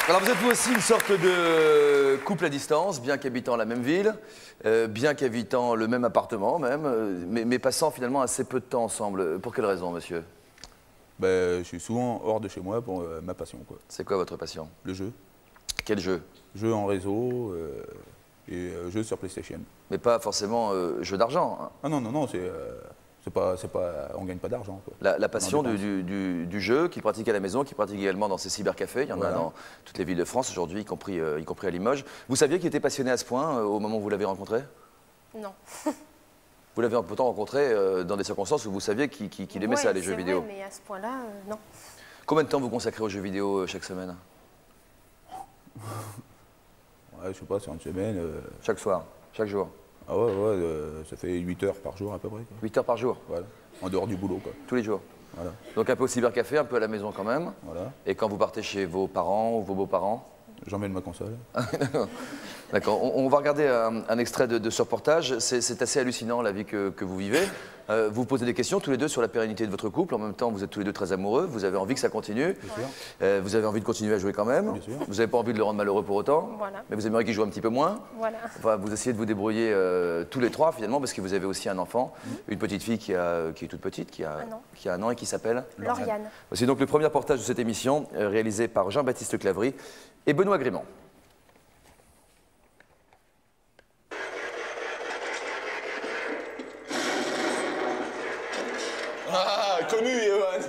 Alors vous êtes vous aussi une sorte de couple à distance, bien qu'habitant la même ville, bien qu'habitant le même appartement même, mais passant finalement assez peu de temps ensemble. Pour quelle raison, monsieur? Ben, je suis souvent hors de chez moi pour ma passion, quoi. C'est quoi votre passion? Le jeu. Quel jeu? Jeu en réseau et jeu sur PlayStation. Mais pas forcément jeu d'argent, hein. Ah non, non, non, on gagne pas d'argent, quoi. La passion du jeu qu'il pratique à la maison, qu'il pratique également dans ses cybercafés. Il y en a dans toutes les villes de France aujourd'hui, y compris à Limoges. Vous saviez qu'il était passionné à ce point au moment où vous l'avez rencontré? Non. Vous l'avez pourtant rencontré dans des circonstances où vous saviez qu'il aimait ça, les jeux vidéo. Vrai, mais à ce point-là, non. Combien de temps vous consacrez aux jeux vidéo chaque semaine? Ouais, je sais pas, sur une semaine. Chaque soir, chaque jour? Ah ouais, ça fait 8 heures par jour à peu près, quoi. 8 heures par jour? Voilà, en dehors du boulot, quoi. Tous les jours? Voilà. Donc un peu au cybercafé, un peu à la maison quand même. Voilà. Et quand vous partez chez vos parents ou vos beaux-parents? J'emmène ma console. D'accord. On va regarder un extrait de ce reportage. C'est assez hallucinant la vie que vous vivez. Vous vous posez des questions tous les deux sur la pérennité de votre couple. En même temps, vous êtes tous les deux très amoureux. Vous avez envie que ça continue. Bien sûr. Vous avez envie de continuer à jouer quand même. Bien sûr. Vous n'avez pas envie de le rendre malheureux pour autant. Voilà. Mais vous aimeriez qu'il joue un petit peu moins. Voilà. Enfin, vous essayez de vous débrouiller tous les trois finalement parce que vous avez aussi un enfant, une petite fille qui est toute petite, qui a 1 an et qui s'appelle Lauriane. C'est donc le premier reportage de cette émission réalisé par Jean-Baptiste Clavry et Benoît Grément. Ah, connu, Johan.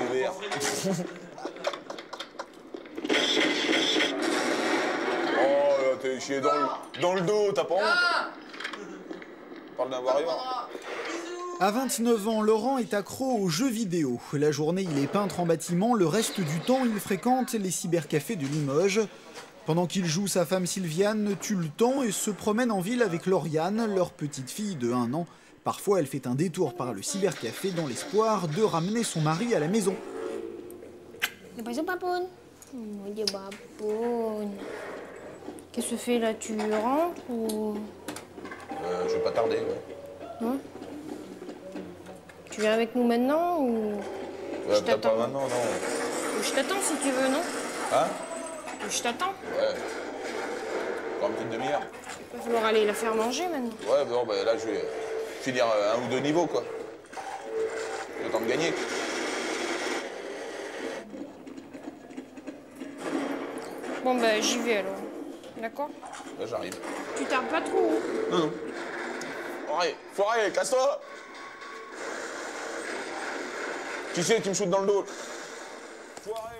Ouvert. Oh, là, t'es chié dans le dos, t'as pas honte? On parle d'un warrior. À 29 ans, Laurent est accro aux jeux vidéo. La journée, il est peintre en bâtiment. Le reste du temps, il fréquente les cybercafés de Limoges. Pendant qu'il joue, sa femme Sylviane tue le temps et se promène en ville avec Lauriane, leur petite fille de 1 an. Parfois, elle fait un détour par le cybercafé dans l'espoir de ramener son mari à la maison. Bonjour, Baboune. Bonjour, Baboune. Qu'est-ce que tu fais là? Tu rentres ou... Je vais pas tarder, ouais. Hein? Tu viens avec nous maintenant ou... Ouais, je pas t'attends. maintenant, non. Ou je t'attends si tu veux, non? Hein? Ou je t'attends. Ouais. Encore une petite demi-heure. Il va falloir aller la faire manger maintenant. Ouais, bon, bah, là, je vais finir 1 ou 2 niveaux, quoi. Le temps de gagner. Bon, bah, j'y vais alors. D'accord? Là, j'arrive. Tu tardes pas trop, hein? Non, non. Foiré, casse-toi. Tu sais, tu me shootes dans le dos. Foiré.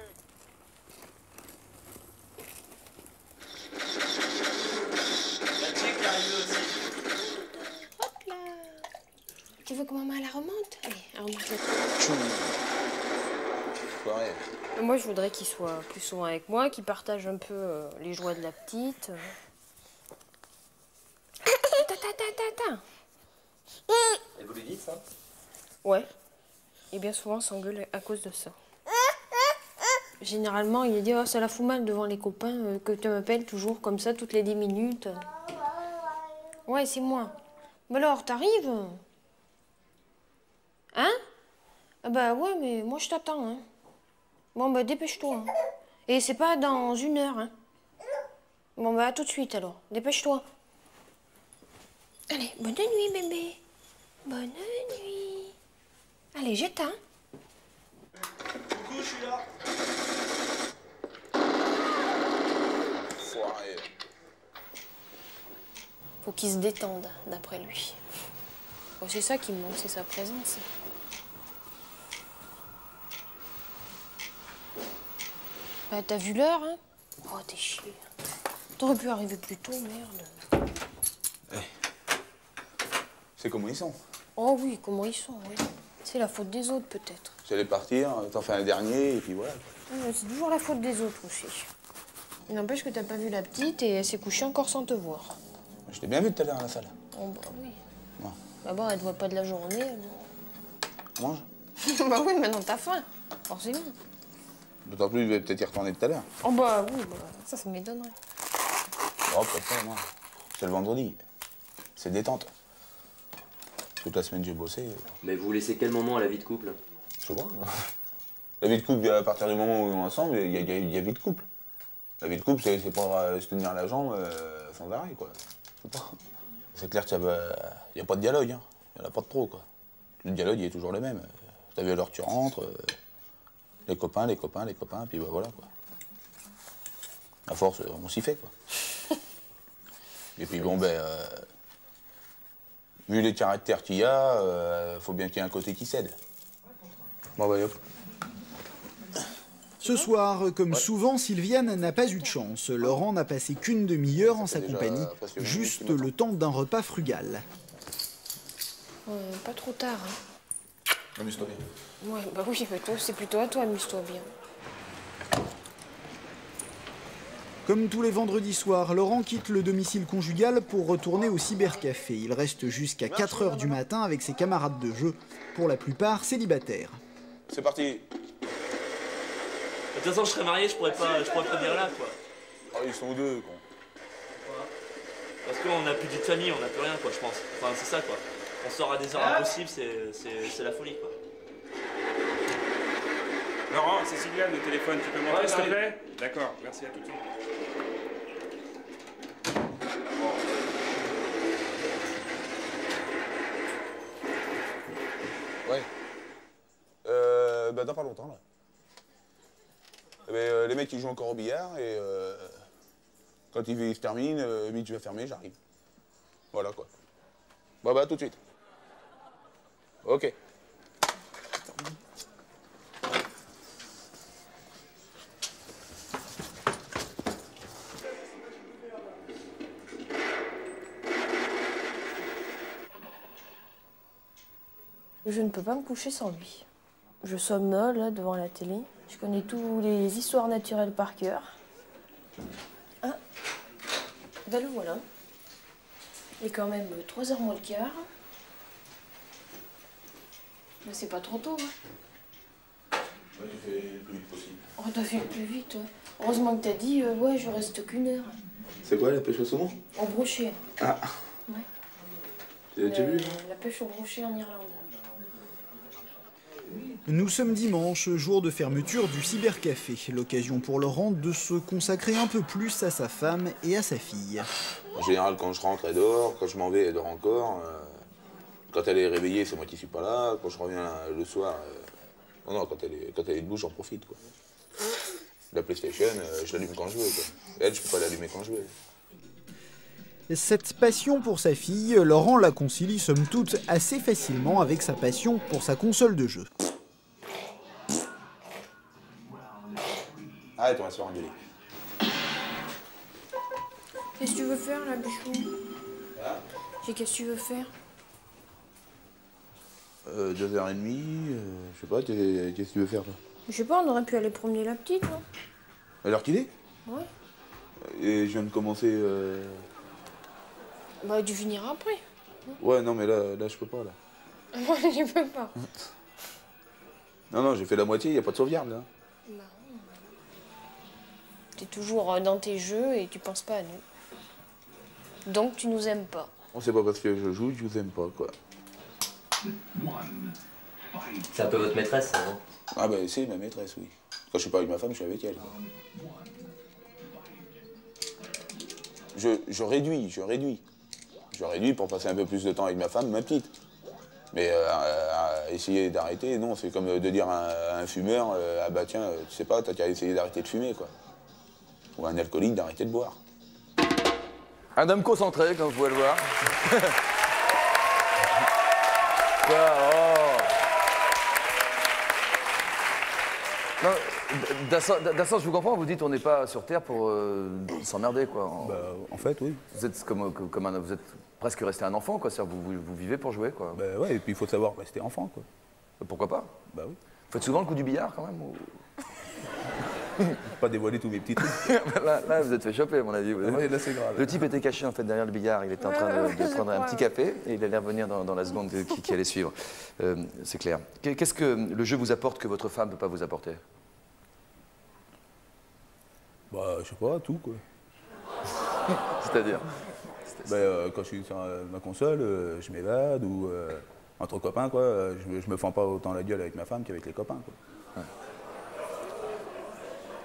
Hop là. Tu veux que maman la remonte? Allez, elle remonte le Foiré. Moi, je voudrais qu'il soit plus souvent avec moi, qu'il partage un peu les joies de la petite. Attends. Et vous lui dites ça? Ouais. Et bien souvent, on s'engueule à cause de ça. Généralement, il dit « Oh, ça la fout mal devant les copains que tu m'appelles toujours comme ça, toutes les 10 minutes. » Ouais, c'est moi. Mais alors, t'arrives? Hein? Ah bah ouais, mais moi, je t'attends, hein. Bon, bah dépêche-toi. Hein. Et c'est pas dans 1 heure, hein. Bon, bah à tout de suite, alors. Dépêche-toi. Allez, bonne nuit, bébé. Bonne nuit. Allez, j'éteins. Coucou, je suis là. Foiré. Faut qu'il se détende, d'après lui. Bon, c'est ça qui me manque, c'est sa présence. Bah, t'as vu l'heure, hein? Oh, t'es chier. T'aurais pu arriver plus tôt, merde. C'est comment ils sont. Oh oui, comment ils sont, oui. C'est la faute des autres, peut-être. J'allais partir, t'en fais un dernier, et puis voilà. C'est toujours la faute des autres aussi. Il n'empêche que t'as pas vu la petite et elle s'est couchée encore sans te voir. Je t'ai bien vu tout à l'heure à la salle. Oh bah oui. Bon. D'abord, elle te voit pas de la journée. Mange. Bah oui, maintenant t'as faim, forcément. D'autant plus, je vais peut-être y retourner tout à l'heure. Oh bah oui, bah, ça m'étonnerait. Oh, pas moi. C'est le vendredi. C'est détente. Toute la semaine, j'ai bossé. Mais vous laissez quel moment à la vie de couple? Je sais pas. La vie de couple, à partir du moment où on est ensemble, il y a vie de couple. La vie de couple, c'est pas se tenir la jambe sans arrêt, quoi. C'est clair qu'il n'y a pas de dialogue, hein. Il n'y en a pas de trop, quoi. Le dialogue, il est toujours le même. T'as vu à l'heure tu rentres, les copains, puis bah, voilà, quoi. À force, on s'y fait, quoi. Et puis bon, ben, vu les caractères qu'il y a, faut bien qu'il y ait un côté qui cède. Bon, bah, hop. Ce soir, comme souvent, Sylviane n'a pas eu de chance. Laurent n'a passé qu'une demi-heure en sa compagnie, juste le temps d'un repas frugal. Pas trop tard, hein. Amuse-toi bien. Ouais, bah oui, toi, c'est plutôt à toi, amuse-toi bien. Comme tous les vendredis soirs, Laurent quitte le domicile conjugal pour retourner au cybercafé. Il reste jusqu'à 4 h du matin avec ses camarades de jeu, pour la plupart célibataires. C'est parti. De toute façon, je serais marié, je pourrais pas venir là, quoi. Ah, ils sont deux, quoi. Voilà. Parce qu'on n'a plus de famille, on n'a plus rien, quoi, je pense. Enfin, c'est ça, quoi. On sort à des heures impossibles, c'est la folie, quoi. Laurent, c'est Sylviane, le téléphone, tu peux monter, s'il te plaît? D'accord, merci, à tout de suite. Ouais. Bah, dans pas longtemps, là. Les mecs, ils jouent encore au billard, et quand ils se terminent, vite, je vais fermer, j'arrive. Voilà, quoi. Bah, tout de suite. Ok. Je ne peux pas me coucher sans lui. Je somnole là, devant la télé. Je connais tous les histoires naturelles par cœur. Ah, ben le voilà. Il est quand même 3h moins le quart. Mais c'est pas trop tôt, hein. Ouais, tu fais le plus vite possible. Oh, t'as fait le plus vite, toi. Heureusement que t'as dit, ouais, je reste qu'une heure. C'est quoi, la pêche au saumon? Au brochet. Ah. Ouais. Tu l'as déjà vu? La pêche au brochet en Irlande. Nous sommes dimanche, jour de fermeture du cybercafé. L'occasion pour Laurent de se consacrer un peu plus à sa femme et à sa fille. En général, quand je rentre, elle dort. Quand je m'en vais, elle dort encore. Quand elle est réveillée, c'est moi qui suis pas là. Quand je reviens le soir, non, quand elle est debout, j'en profite, quoi. La PlayStation, je l'allume quand je veux, quoi. Elle, je peux pas l'allumer quand je veux. Cette passion pour sa fille, Laurent la concilie somme toute assez facilement avec sa passion pour sa console de jeu. Arrête, on va se faire engueuler. Qu'est-ce que tu veux faire, là, bichou? Qu'est-ce que tu veux faire? 2h30, je sais pas, qu'est-ce que tu veux faire, toi? Je sais pas, on aurait pu aller promener la petite, non? À l'heure qu'il est? Ouais. Et je viens de commencer... Bah, tu finiras après. Ouais, non, mais là, je peux pas, là. Moi, je peux pas. Non, j'ai fait la moitié, y a pas de sauvegarde, là. Bah, t'es toujours dans tes jeux et tu penses pas à nous. Donc, tu nous aimes pas. Bon, c'est pas parce que je joue que je vous aime pas, quoi. C'est un peu votre maîtresse, ça, non? Ah bah, c'est ma maîtresse, oui. Quand je suis pas avec ma femme, je suis avec elle. Je réduis. Je réduis pour passer un peu plus de temps avec ma femme, ma petite. Mais essayer d'arrêter, non, c'est comme de dire à un fumeur, ah bah tiens, tu sais pas, t'as qu'à essayer d'arrêter de fumer, quoi. Ou un alcoolique d'arrêter de boire. Un homme concentré, comme vous pouvez le voir. Non, d'un sens, je vous comprends, vous dites on n'est pas sur Terre pour s'emmerder, quoi. Bah, en fait, oui. Vous êtes, vous êtes presque resté un enfant, quoi. Vous vivez pour jouer, quoi. Bah ouais, et puis il faut savoir rester enfant, quoi. Pourquoi pas? Bah oui. Vous faites souvent le coup du billard, quand même ou... Pas dévoiler tous mes petits trucs. là, vous êtes fait choper, à mon avis. Oui, là, c'est grave. Le type était caché, en fait, derrière le billard. Il était en train de prendre un petit café et il allait revenir dans la seconde qui allait suivre. C'est clair. Qu'est-ce que le jeu vous apporte que votre femme ne peut pas vous apporter? Bah, je sais pas, tout, quoi. C'est-à-dire? Bah, quand je suis sur ma console, je m'évade ou entre copains, quoi. Je me fends pas autant la gueule avec ma femme qu'avec les copains, quoi. Ouais.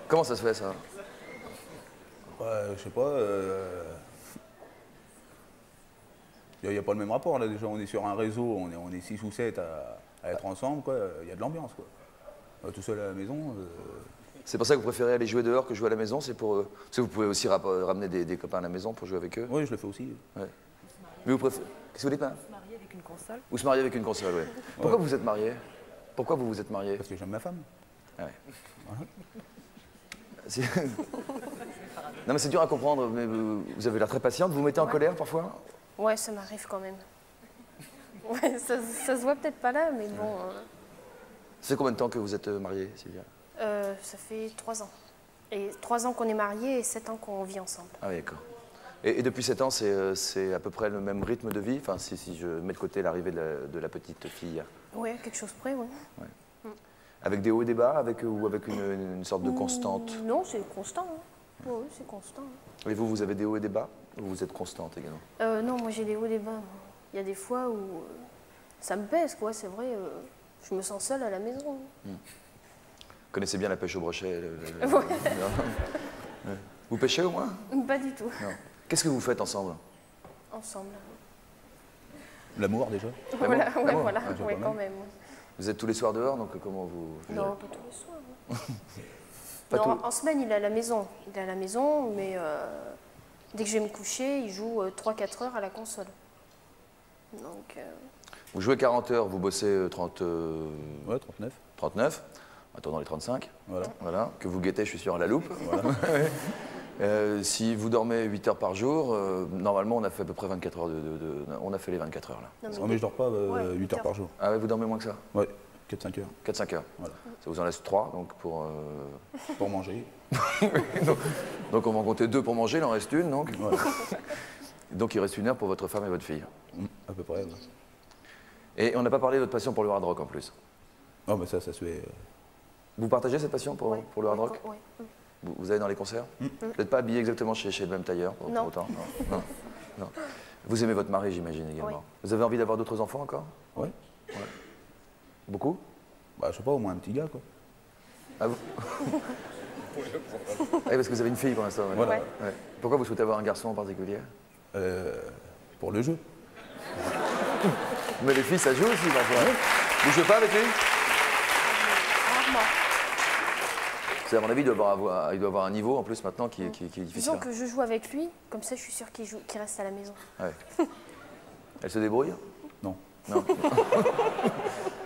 Comment ça se fait, ça? Je sais pas. Il n'y a pas le même rapport, là. Déjà, on est sur un réseau, on est 6 ou 7 à être ensemble, quoi. Il y a de l'ambiance, quoi. Tout seul à la maison. C'est pour ça que vous préférez aller jouer dehors que jouer à la maison? C'est pour... Parce que vous pouvez aussi ramener des copains à la maison pour jouer avec eux? Oui, je le fais aussi. Ouais. Mais vous préférez... Qu'est-ce que vous dites, madame? Se marier avec une console. Ou se marier avec une console, oui. Pourquoi vous vous êtes marié? Pourquoi vous vous êtes marié? Parce que j'aime ma femme. Ouais. Non mais c'est dur à comprendre, mais vous avez l'air très patiente. Vous vous mettez en colère parfois? Ouais, ça m'arrive quand même. Ouais, ça se voit peut-être pas là, mais bon. Ça fait combien de temps que vous êtes mariée, Sylvia? Ça fait 3 ans. Et 3 ans qu'on est mariés et 7 ans qu'on vit ensemble. Ah oui, d'accord. Et depuis 7 ans, c'est à peu près le même rythme de vie? Enfin, si je mets de côté l'arrivée de la petite fille. Oui, quelque chose près, oui. Ouais. Avec des hauts et des bas, ou avec une sorte de constante? Non, c'est constant. Hein. Oui, c'est constant. Hein. Et vous avez des hauts et des bas? Ou vous êtes constante également? Non, moi j'ai des hauts et des bas. Il y a des fois où ça me pèse, quoi, c'est vrai. Je me sens seule à la maison. Vous connaissez bien la pêche au brochet? Ouais. Ouais. Vous pêchez au moins? Pas du tout. Non. Qu'est-ce que vous faites ensemble? Ensemble. L'amour, déjà. Voilà, ouais, L'amour. voilà. Ah, Ouais, quand même. Vous êtes tous les soirs dehors, donc comment vous... Non, pas tous les soirs. Hein. Pas Non, tout- en semaine, il est à la maison. Il est à la maison, mais dès que je vais me coucher, il joue 3-4 heures à la console. Donc, Vous jouez 40 heures, vous bossez 30... Ouais, 39. 39, attendant les 35. Voilà. Que vous guettez, je suis sûr, à la loupe. Voilà. Si vous dormez 8 heures par jour, normalement, on a fait à peu près 24 heures on a fait les 24 heures, là. Non, mais je dors pas Ouais, 8 heures par jour. Ah ouais, vous dormez moins que ça? Ouais, 4-5 heures. 4-5 heures. Voilà. Ça vous en laisse 3, donc pour... Pour manger. Donc on va en compter 2 pour manger, il en reste une, donc. Voilà. Donc il reste 1 heure pour votre femme et votre fille. À peu près. Ouais. Et on n'a pas parlé de votre passion pour le hard rock, en plus. Non, mais ça se fait. Vous partagez cette passion pour le hard rock? ouais. Vous allez dans les concerts? Vous n'êtes pas habillé exactement chez le même tailleur pour Non. autant? Non. Non. Vous aimez votre mari, j'imagine, également. Oui. Vous avez envie d'avoir d'autres enfants encore? Ouais. Beaucoup? Bah, je sais pas, au moins un petit gars, quoi. Ah, vous... Oui, parce que vous avez une fille pour l'instant. Voilà. Ouais. Ouais. Pourquoi vous souhaitez avoir un garçon en particulier? Pour le jeu. Mais les filles, ça joue aussi parfois. Vous jouez pas avec lui? Rarement. À mon avis, il doit avoir un niveau en plus maintenant qui est difficile. Disons que je joue avec lui, comme ça je suis sûre qu'il reste à la maison. Ouais. Elle se débrouille? Non. Non.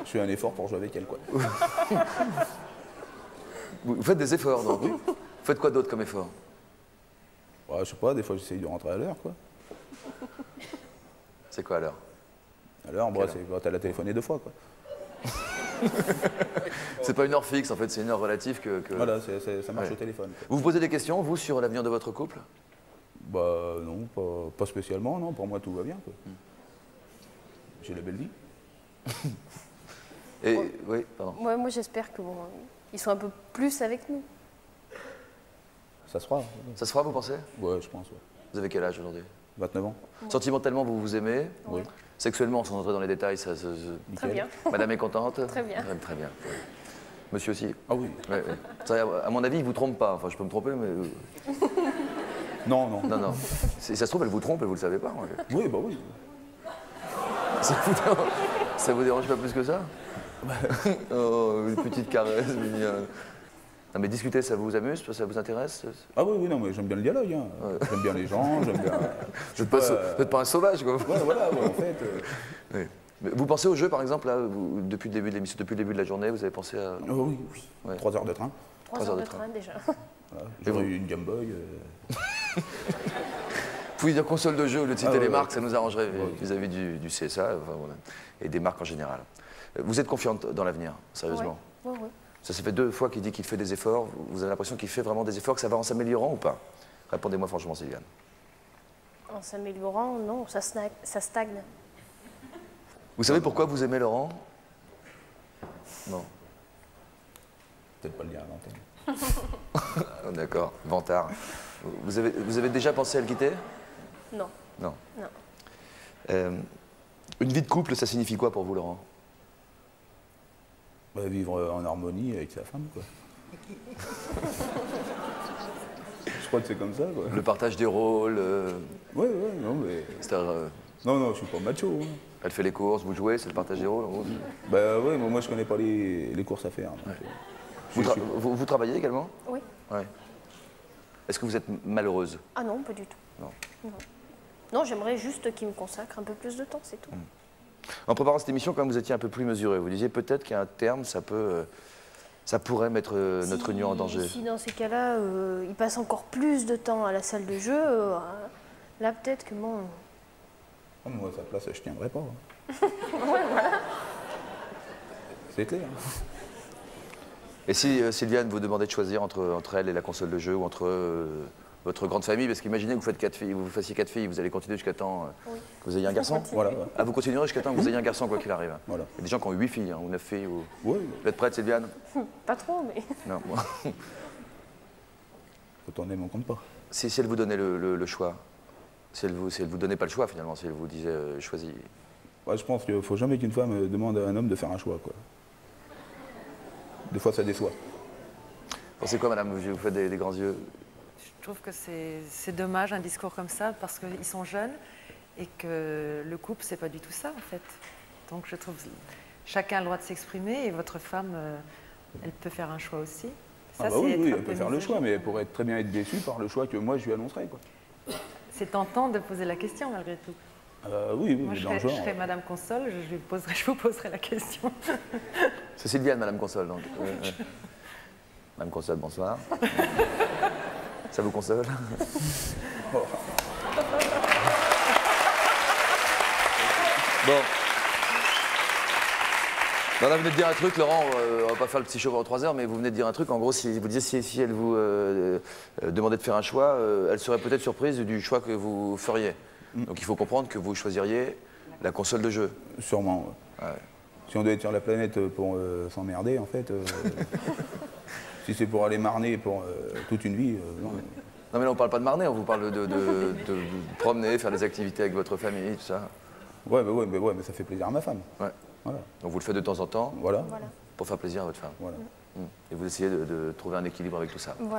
Je fais un effort pour jouer avec elle, quoi. Vous faites des efforts, donc? Vous faites quoi d'autre comme effort? Ouais, je sais pas, des fois j'essaye de rentrer à l'heure, quoi. C'est quoi alors? À l'heure, bah, c'est quand elle a téléphoné 2 fois, quoi. C'est pas une heure fixe, en fait, c'est une heure relative que... Voilà, ça marche Ouais. au téléphone, quoi. Vous vous posez des questions, vous, sur l'avenir de votre couple? Bah non, pas spécialement, non. Pour moi, tout va bien, quoi. J'ai la belle vie. Et, oui, pardon. Ouais, moi j'espère que ils sont un peu plus avec nous. Ça se fera. Ça se fera, vous pensez? Ouais, je pense, ouais. Vous avez quel âge aujourd'hui? 29 ans. Sentimentalement, vous vous aimez? Oui. Sexuellement, sans entrer dans les détails, Très bien. Madame est contente? Très bien. Ouais, très bien. Monsieur aussi? Ah oui. Ouais, ouais. Ça, à mon avis, il vous trompe pas. Enfin, je peux me tromper, mais... Non, non. Non, non. Ça se trouve, elle vous trompe et vous le savez pas. En fait. Oui, bah oui. Ça vous dérange pas plus que ça? Oh, une petite caresse mignonne. Non, mais discuter, ça vous amuse? Ça vous intéresse? Ah oui, oui, non, mais j'aime bien le dialogue. Hein. J'aime bien les gens, j'aime bien... Vous n'êtes pas un sauvage, quoi. Ouais, voilà, ouais, en fait... Oui. Mais vous pensez au jeu, par exemple, là, depuis le début de l'émission, depuis le début de la journée, vous avez pensé à... Oh, oui, oui. Ouais. 3 heures de train. 3 heures de train déjà. Voilà. J'ai eu une Game Boy. Vous pouvez dire console de jeu au lieu de citer les marques, ça nous arrangerait Ouais. vis-à-vis du CSA, enfin, voilà, et des marques en général. Vous êtes confiante dans l'avenir, sérieusement? Ouais, ouais. Ça fait 2 fois qu'il dit qu'il fait des efforts. Vous avez l'impression qu'il fait vraiment des efforts, que ça va en s'améliorant ou pas? Répondez-moi franchement, Sylviane. En s'améliorant, non, ça stagne. Vous savez pourquoi vous aimez Laurent? Non. Peut-être pas le dire à l'antenne. Ah, d'accord, vantard. Vous avez déjà pensé à le quitter? Non. Non. Non. Une vie de couple, ça signifie quoi pour vous, Laurent? Bah, vivre en harmonie avec sa femme, quoi. Je crois que c'est comme ça, quoi. Le partage des rôles. Ouais, non, mais. C'est-à-dire, Non, je suis pas macho. Hein. elle fait les courses, vous jouez, c'est le partage des rôles. En gros. Bah ouais, mais moi je connais pas les courses à faire. Donc, Vous travaillez également? Oui. Ouais. Est-ce que vous êtes malheureuse? Ah non, pas du tout. Non. Non, j'aimerais juste qu'il me consacre un peu plus de temps, c'est tout. En préparant cette émission, quand même, vous étiez un peu plus mesuré. Vous disiez peut-être qu'à un terme, ça pourrait mettre notre union en danger. Si dans ces cas-là, il passe encore plus de temps à la salle de jeu, là peut-être que bon... Ah, moi, à sa place, je tiendrais pas. Hein. Ouais, voilà. C'est clair. Et si Sylviane vous demandait de choisir entre elle et la console de jeu ou entre votre grande famille, parce qu'imaginez que vous fassiez 4 filles, vous allez continuer jusqu'à temps que vous ayez un garçon. Voilà. Ah, vous continuerez jusqu'à temps que vous ayez un garçon, quoi qu'il arrive. Voilà. Il y a des gens qui ont 8 filles ou 9 filles. Ou... Ouais. Vous êtes prête, Sylviane? Pas trop, mais... Non, moi. Quand on aime, on compte pas. Si elle vous donnait le choix, si elle vous donnait pas le choix finalement, si elle vous disait choisis. Ouais, je pense qu'il faut jamais qu'une femme demande à un homme de faire un choix, quoi. Des fois, ça déçoit. Vous pensez quoi, madame? Vous faites des grands yeux. Je trouve que c'est dommage un discours comme ça parce qu'ils sont jeunes et que le couple, c'est pas du tout ça en fait. Donc je trouve chacun a le droit de s'exprimer et votre femme, elle peut faire un choix aussi. Ça, Ah bah oui, être un elle peu peut faire le misogyne. choix, mais elle pourrait très bien être déçue par le choix que moi je lui annoncerais, quoi. C'est tentant de poser la question malgré tout. Oui, Moi, mais je dans le serais, genre. je serais Madame Console, je vous poserai la question. C'est Sylviane, madame Console, donc. Madame Console, bonsoir. Ça vous console? Oh. Bon. Non, là, vous venez de dire un truc, Laurent, on va pas faire le petit show en 3 heures, mais vous venez de dire un truc. En gros, si vous disiez si elle vous demandait de faire un choix, elle serait peut-être surprise du choix que vous feriez. Donc il faut comprendre que vous choisiriez la console de jeu. Sûrement, ouais. Ouais. Si on doit être sur la planète pour s'emmerder, en fait, si c'est pour aller marner pour toute une vie, non. Non, mais là, on parle pas de marner, on vous parle de vous promener, faire des activités avec votre famille, tout ça. Ouais, mais ça fait plaisir à ma femme. Ouais. Voilà. Donc vous le faites de temps en temps Voilà. Voilà. pour faire plaisir à votre femme. Voilà. Et vous essayez de trouver un équilibre avec tout ça. Voilà.